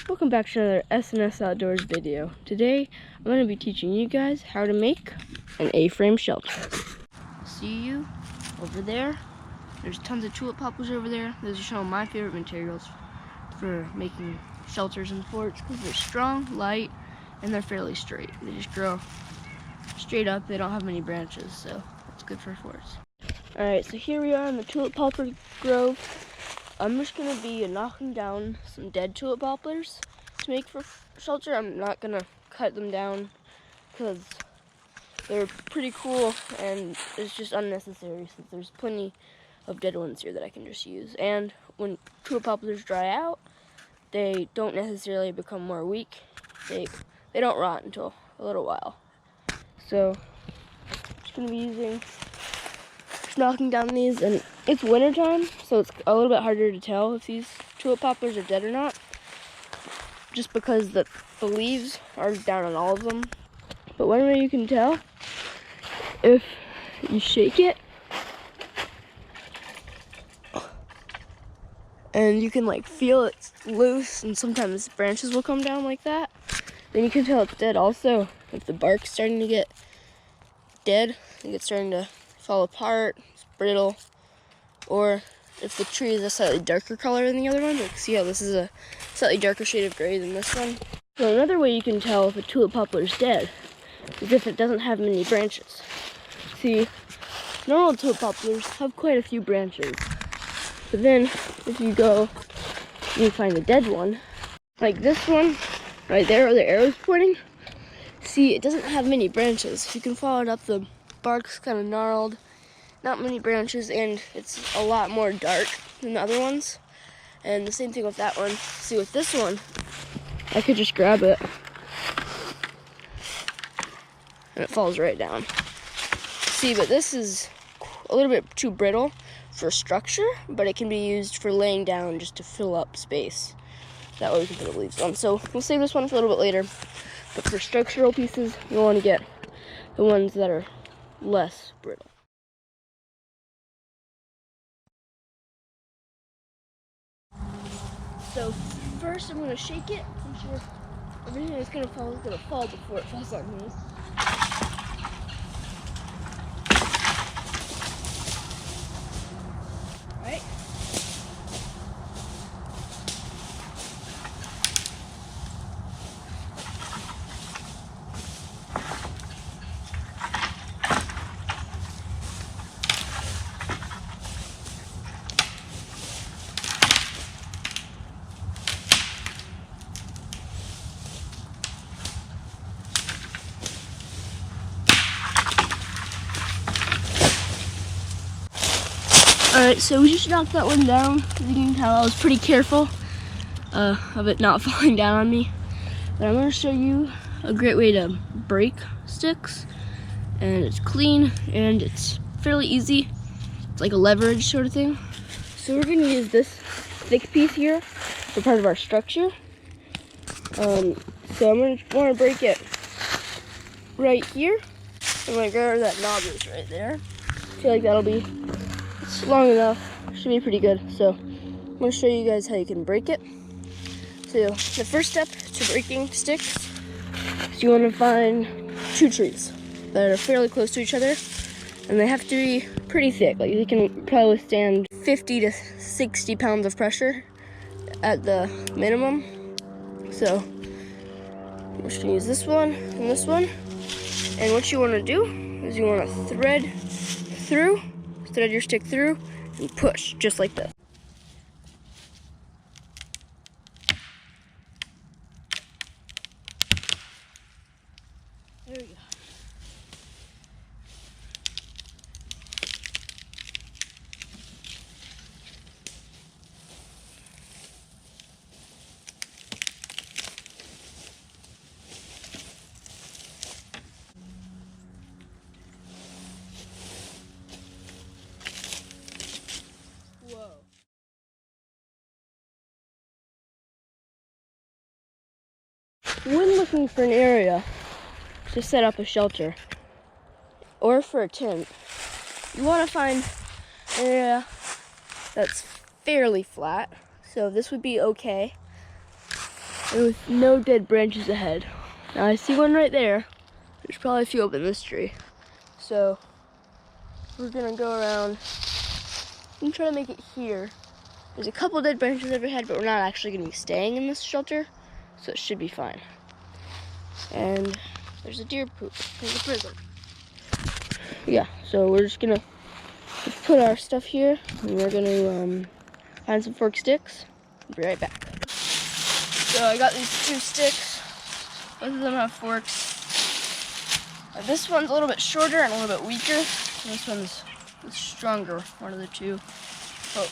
Welcome back to another SNS Outdoors video. Today, I'm going to be teaching you guys how to make an A-frame shelter. See you over there. There's tons of tulip poplars over there. Those are some of my favorite materials for making shelters and forts because they're strong, light, and they're fairly straight. They just grow straight up. They don't have many branches, so it's good for forts. Alright, so here we are in the tulip poplar grove. I'm just going to be knocking down some dead tulip poplars to make for shelter. I'm not going to cut them down because they're pretty cool and it's just unnecessary since there's plenty of dead ones here that I can just use. And when tulip poplars dry out, they don't necessarily become more weak. They don't rot until a little while. So I'm just going to be knocking down these, and it's wintertime, so it's a little bit harder to tell if these tulip poplars are dead or not, just because the leaves are down on all of them. But one way you can tell, if you shake it, and you can like feel it's loose, and sometimes branches will come down like that, then you can tell it's dead. Also, if the bark's starting to get dead, and it's starting to fall apart, it's brittle, or if the tree is a slightly darker color than the other one, like see how this is a slightly darker shade of gray than this one. So another way you can tell if a tulip poplar is dead is if it doesn't have many branches. See, normal tulip poplars have quite a few branches, but then if you go and you find a dead one, like this one right there where the arrow's pointing, see, it doesn't have many branches. You can follow it up, the bark's kind of gnarled, not many branches, and it's a lot more dark than the other ones. And the same thing with that one. See, with this one, I could just grab it and it falls right down. See, but this is a little bit too brittle for structure, but it can be used for laying down just to fill up space. That way we can put the leaves on. So we'll save this one for a little bit later. But for structural pieces, you'll want to get the ones that are less brittle. So first I'm going to shake it. I'm sure everything that's going to fall is going to fall before it falls on me. Alright. Alright, so we just knocked that one down. As you can tell, I was pretty careful of it not falling down on me. But I'm going to show you a great way to break sticks. And it's clean and it's fairly easy. It's like a leverage sort of thing. So we're going to use this thick piece here for part of our structure. So I'm going to want to break it right here. I'm going to grab that knob is right there. I feel like that'll be long enough. Should be pretty good. So I'm going to show you guys how you can break it. So the first step to breaking sticks is you want to find two trees that are fairly close to each other, and they have to be pretty thick. Like they can probably withstand 50 to 60 pounds of pressure at the minimum. So I'm just going to use this one and this one. And what you want to do is you want to thread your stick through and push just like this. There we go. Whoa. When looking for an area to set up a shelter or for a tent, you want to find an area that's fairly flat. So this would be okay. and with no dead branches ahead. Now I see one right there. There's probably a few up in this tree. So we're gonna go around and try to make it here. There's a couple dead branches overhead, but we're not actually gonna be staying in this shelter, so it should be fine. And there's a deer poop. There's a prison. Yeah, so we're just gonna put our stuff here, and we're gonna find some fork sticks. I'll be right back. So I got these 2 sticks. Both of them have forks. This one's a little bit shorter and a little bit weaker. This one's stronger, one of the two. So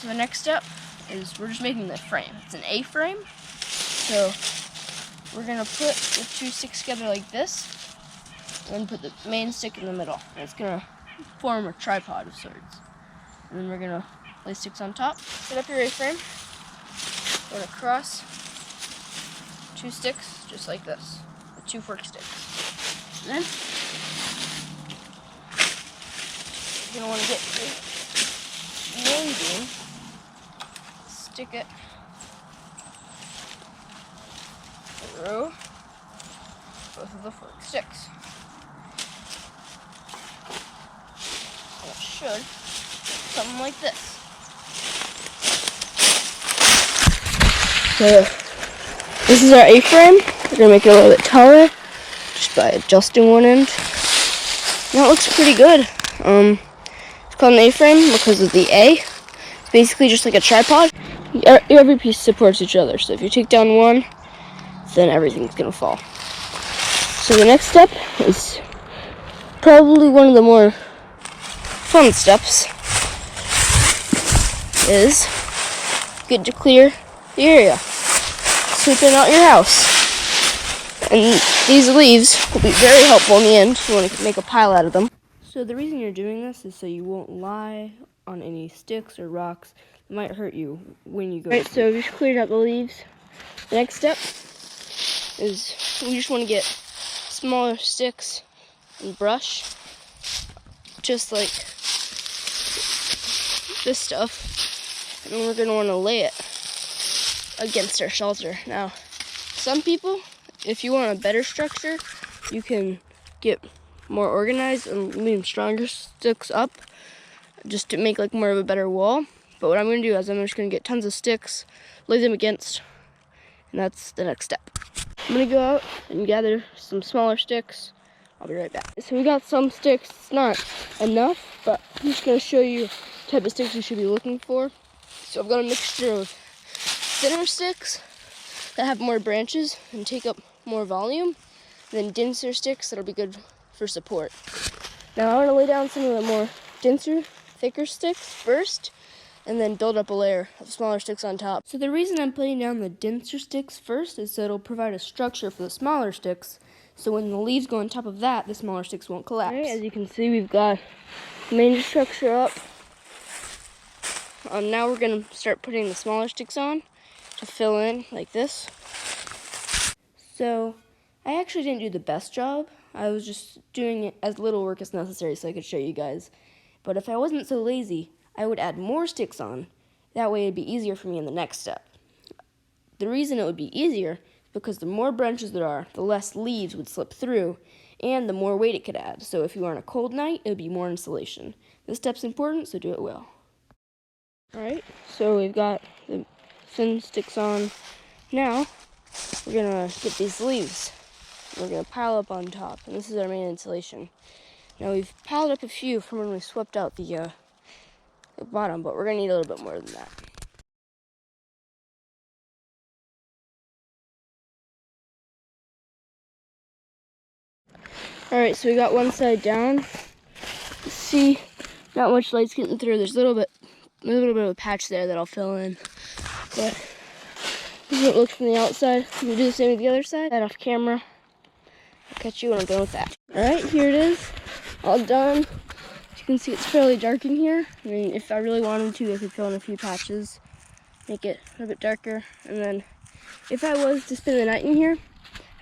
the next step is we're just making the frame. It's an A-frame. So we're gonna put the 2 sticks together like this, and then put the main stick in the middle. And it's gonna form a tripod of sorts. And then we're gonna lay sticks on top. Set up your A-frame. Going across 2 sticks, just like this, with 2 fork sticks. And then you're gonna want to get your main beam, stick it through both of the fork sticks. And it should something like this. So this is our A-frame. We're gonna make it a little bit taller just by adjusting one end. And that looks pretty good. It's called an A-frame because of the A. It's basically just like a tripod. Every piece supports each other. So if you take down one, then everything's gonna fall. So the next step is probably one of the more fun steps. Is good to clear the area, sweeping out your house. And these leaves will be very helpful in the end. You want to make a pile out of them. So the reason you're doing this is so you won't lie on any sticks or rocks that might hurt you when you go. Alright, so we just cleared out the leaves. The next step is we just want to get smaller sticks and brush, just like this stuff, and we're going to want to lay it against our shelter. Now, some people, if you want a better structure, you can get more organized and lean stronger sticks up just to make like more of a better wall. But what I'm going to do is I'm just going to get tons of sticks, lay them against, and that's the next step. I'm going to go out and gather some smaller sticks. I'll be right back. So we got some sticks. It's not enough, but I'm just going to show you the type of sticks you should be looking for. So I've got a mixture of thinner sticks that have more branches and take up more volume, and then denser sticks that'll be good for support. Now I want to lay down some of the more denser, thicker sticks first, and then build up a layer of smaller sticks on top. So the reason I'm putting down the denser sticks first is so it'll provide a structure for the smaller sticks, so when the leaves go on top of that, the smaller sticks won't collapse. Right, as you can see, we've got the main structure up. Now we're going to start putting the smaller sticks on to fill in like this. So I actually didn't do the best job. I was just doing it as little work as necessary so I could show you guys. But if I wasn't so lazy, I would add more sticks on. That way it'd be easier for me in the next step. The reason it would be easier is because the more branches there are, the less leaves would slip through, and the more weight it could add. So if you were on a cold night, it would be more insulation. This step's important, so do it well. Alright, so we've got the thin sticks on. Now, we're going to get these leaves. We're going to pile up on top, and this is our main insulation. Now, we've piled up a few from when we swept out the bottom, but we're going to need a little bit more than that. Alright, so we got one side down. See, not much light's getting through. There's a little bit of a patch there that I'll fill in. But this is what it looks from the outside. We'll do the same with the other side. That off camera. I'll catch you when I'm done with that. Alright, here it is. All done. As you can see, it's fairly dark in here. I mean, if I really wanted to, I could fill in a few patches, make it a little bit darker. And then, if I was to spend the night in here,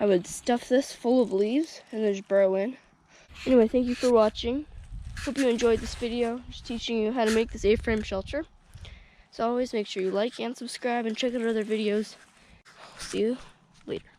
I would stuff this full of leaves and then just burrow in. Anyway, thank you for watching. Hope you enjoyed this video, just teaching you how to make this A-frame shelter. As always, make sure you like and subscribe and check out other videos. see you later.